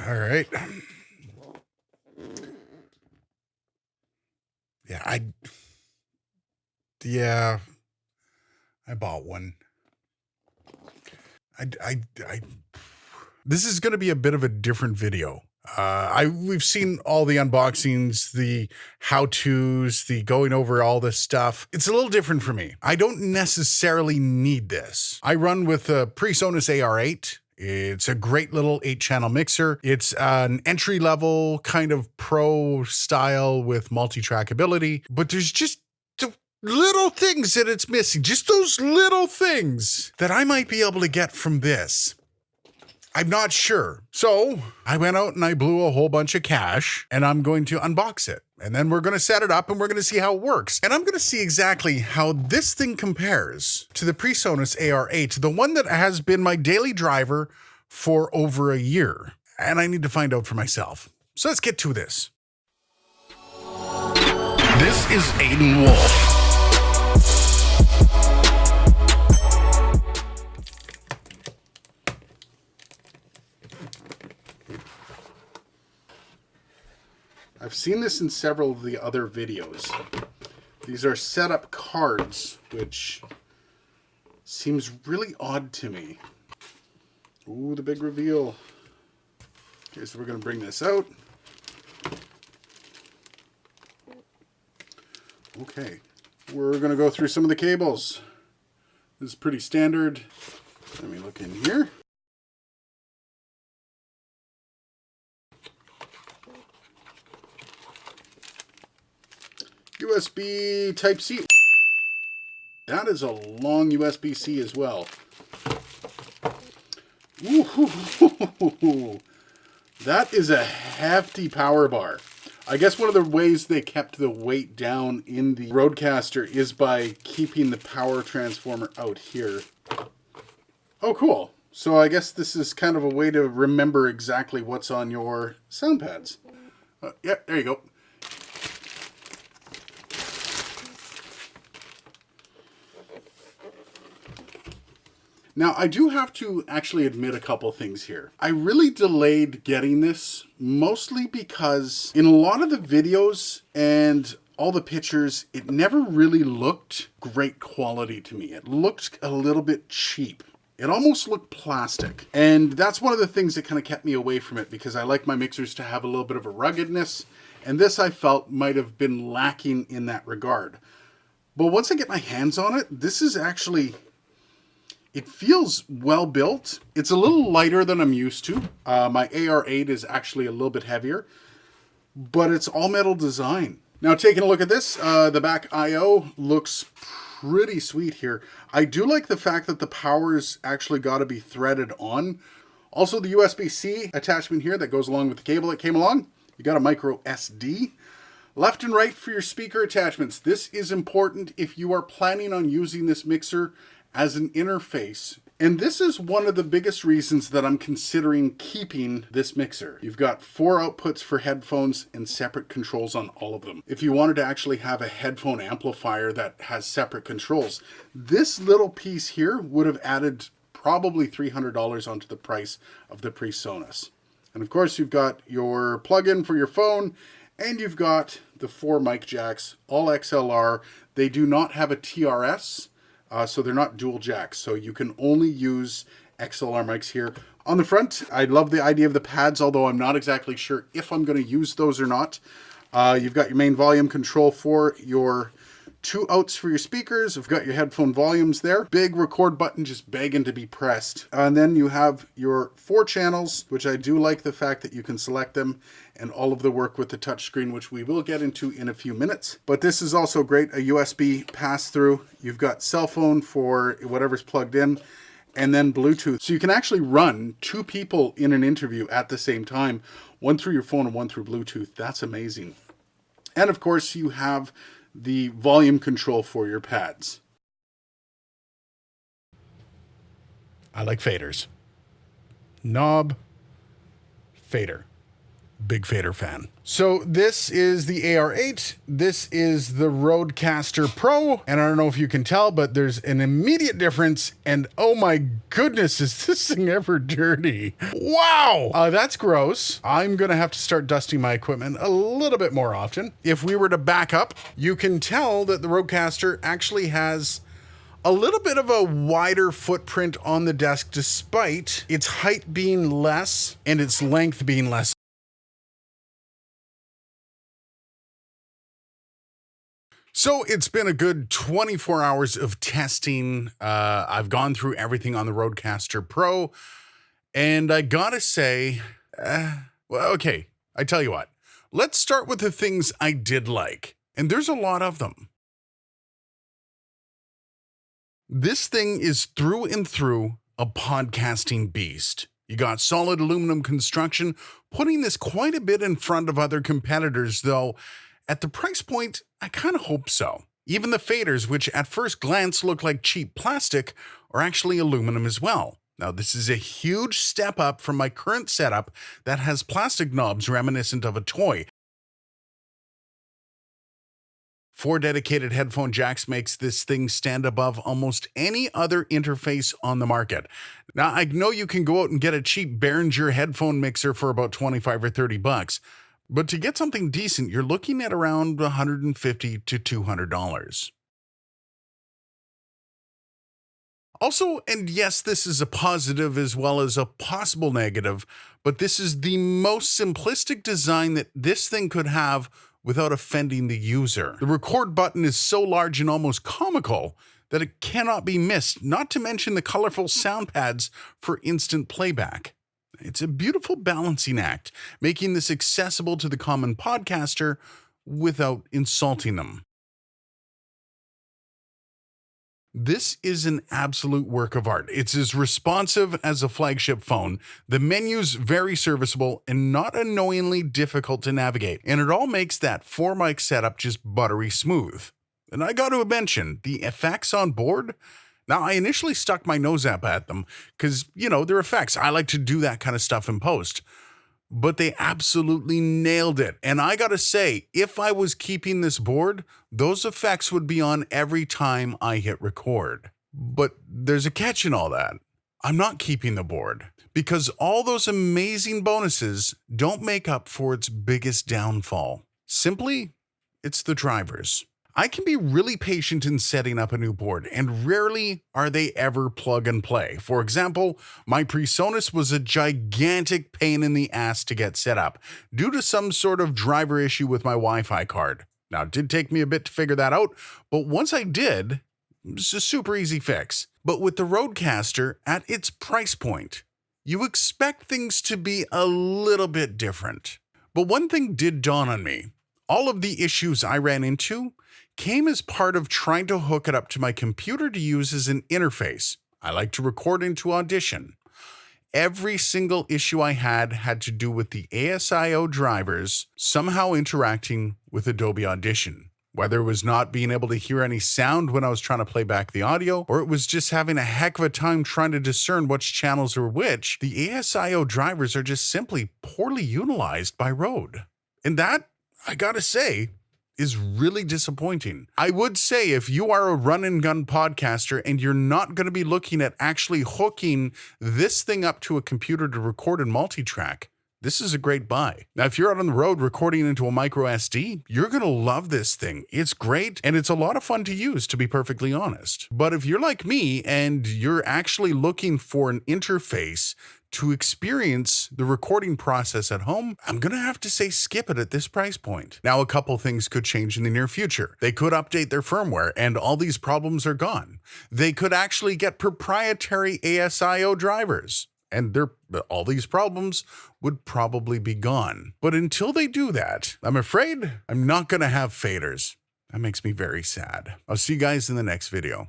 All right. Yeah, I bought one. This is going to be a bit of a different video. We've seen all the unboxings, the how-tos, the going over all this stuff. It's a little different for me. I don't necessarily need this. I run with a Presonus AR8. It's a great little 8-channel mixer. It's an entry-level kind of pro style with multi-track ability, but there's just little things that it's missing. Just those little things that I might be able to get from this. I'm not sure. So I went out and I blew a whole bunch of cash and I'm going to unbox it. And then we're going to set it up and we're going to see how it works. And I'm going to see exactly how this thing compares to the Presonus AR8, the one that has been my daily driver for over a year. And I need to find out for myself. So let's get to this. This is Aiden Wolf. I've seen this in several of the other videos. These are setup cards, which seems really odd to me. Ooh, the big reveal. Okay, so we're going to bring this out. Okay, we're going to go through some of the cables. This is pretty standard. Let me look in here. USB Type-C. That is a long USB-C as well. Ooh, that is a hefty power bar. I guess one of the ways they kept the weight down in the Rodecaster is by keeping the power transformer out here. Oh, cool. So I guess this is kind of a way to remember exactly what's on your sound pads. Yeah, there you go. Now, I do have to actually admit a couple things here. I really delayed getting this, mostly because in a lot of the videos and all the pictures, it never really looked great quality to me. It looked a little bit cheap. It almost looked plastic. And that's one of the things that kind of kept me away from it, because I like my mixers to have a little bit of a ruggedness. And this, I felt, might have been lacking in that regard. But once I get my hands on it, this is actually... It feels well built. It's a little lighter than I'm used to. My AR8 is actually a little bit heavier, but it's all metal design. Now, taking a look at this, the back I/O looks pretty sweet here. I do like the fact that the power's actually got to be threaded on. Also, the USB-C attachment here that goes along with the cable that came along. You got a micro SD. Left and right for your speaker attachments. This is important if you are planning on using this mixer as an interface. And this is one of the biggest reasons that I'm considering keeping this mixer. You've got 4 outputs for headphones and separate controls on all of them. If you wanted to actually have a headphone amplifier that has separate controls, this little piece here would have added probably $300 onto the price of the Presonus. And of course, you've got your plug-in for your phone, and you've got the 4 mic jacks, all XLR. They do not have a TRS. So they're not dual jacks, so you can only use XLR mics here. On the front, I love the idea of the pads, although I'm not exactly sure if I'm going to use those or not. You've got your main volume control for your 2 outs for your speakers. You've got your headphone volumes there. Big record button just begging to be pressed. And then you have your 4 channels, which I do like the fact that you can select them, and all of the work with the touchscreen, which we will get into in a few minutes. But this is also great, a USB pass-through. You've got cell phone for whatever's plugged in, and then Bluetooth. So you can actually run 2 people in an interview at the same time, one through your phone and one through Bluetooth. That's amazing. And of course, you have the volume control for your pads. I like faders. Knob, fader. Big fader fan. So this is the AR8. This is the RØDECaster Pro. And I don't know if you can tell, but there's an immediate difference. And oh my goodness, is this thing ever dirty? Wow, that's gross. I'm gonna have to start dusting my equipment a little bit more often. If we were to back up, you can tell that the RØDECaster actually has a little bit of a wider footprint on the desk, despite its height being less and its length being less. So it's been a good 24 hours of testing. I've gone through everything on the RØDECaster Pro, and I gotta say, well, okay, I tell you what, let's start with the things I did like, and there's a lot of them. This thing is through and through a podcasting beast. You got solid aluminum construction, putting this quite a bit in front of other competitors, though at the price point, I kind of hope so. Even the faders, which at first glance look like cheap plastic, are actually aluminum as well. Now, this is a huge step up from my current setup that has plastic knobs reminiscent of a toy. 4 dedicated headphone jacks makes this thing stand above almost any other interface on the market. Now, I know you can go out and get a cheap Behringer headphone mixer for about 25 or 30 bucks, but to get something decent, you're looking at around $150 to $200. Also, and yes, this is a positive as well as a possible negative, but this is the most simplistic design that this thing could have without offending the user. The record button is so large and almost comical that it cannot be missed, not to mention the colorful sound pads for instant playback. It's a beautiful balancing act, making this accessible to the common podcaster without insulting them. This is an absolute work of art. It's as responsive as a flagship phone. The menu's very serviceable and not annoyingly difficult to navigate. And it all makes that 4-mic setup just buttery smooth. And I got to mention, the effects on board. Now, I initially stuck my nose up at them because, they're effects. I like to do that kind of stuff in post. But they absolutely nailed it. And I gotta say, if I was keeping this board, those effects would be on every time I hit record. But there's a catch in all that. I'm not keeping the board because all those amazing bonuses don't make up for its biggest downfall. Simply, it's the drivers. I can be really patient in setting up a new board, and rarely are they ever plug and play. For example, my Presonus was a gigantic pain in the ass to get set up due to some sort of driver issue with my Wi-Fi card. Now, it did take me a bit to figure that out, but once I did, it was a super easy fix. But with the RØDECaster at its price point, you expect things to be a little bit different. But one thing did dawn on me. All of the issues I ran into came as part of trying to hook it up to my computer to use as an interface. I like to record into Audition. Every single issue I had to do with the ASIO drivers somehow interacting with Adobe Audition. Whether it was not being able to hear any sound when I was trying to play back the audio, or it was just having a heck of a time trying to discern which channels are which, the ASIO drivers are just simply poorly utilized by Rode. And that, I gotta say, is really disappointing. I would say if you are a run and gun podcaster and you're not going to be looking at actually hooking this thing up to a computer to record and multi-track, this is a great buy. Now, if you're out on the road recording into a micro SD, you're going to love this thing. It's great and it's a lot of fun to use, to be perfectly honest. But if you're like me and you're actually looking for an interface to experience the recording process at home, I'm gonna have to say skip it at this price point. Now, a couple things could change in the near future. They could update their firmware and all these problems are gone. They could actually get proprietary ASIO drivers and all these problems would probably be gone. But until they do that, I'm afraid I'm not gonna have faders. That makes me very sad. I'll see you guys in the next video.